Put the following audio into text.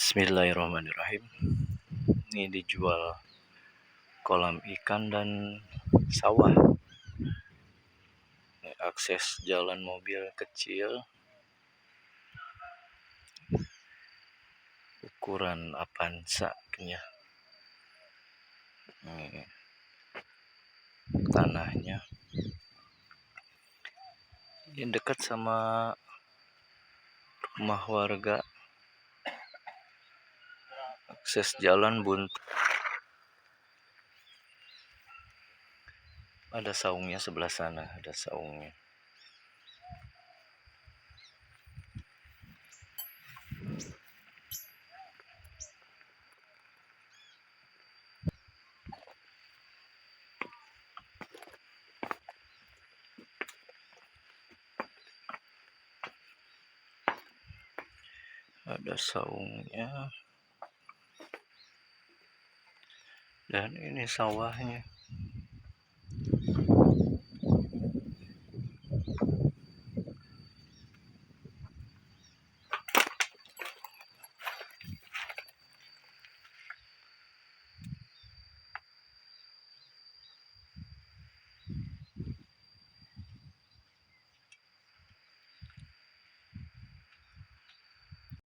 Bismillahirrahmanirrahim. Ini dijual kolam ikan dan sawah. Ini akses jalan mobil kecil. Ukuran Avanza ya. Ini tanahnya. Ini dekat sama rumah warga. Akses jalan buntu. Ada saungnya sebelah sana, ada saungnya. Ada saungnya. Dan ini sawahnya.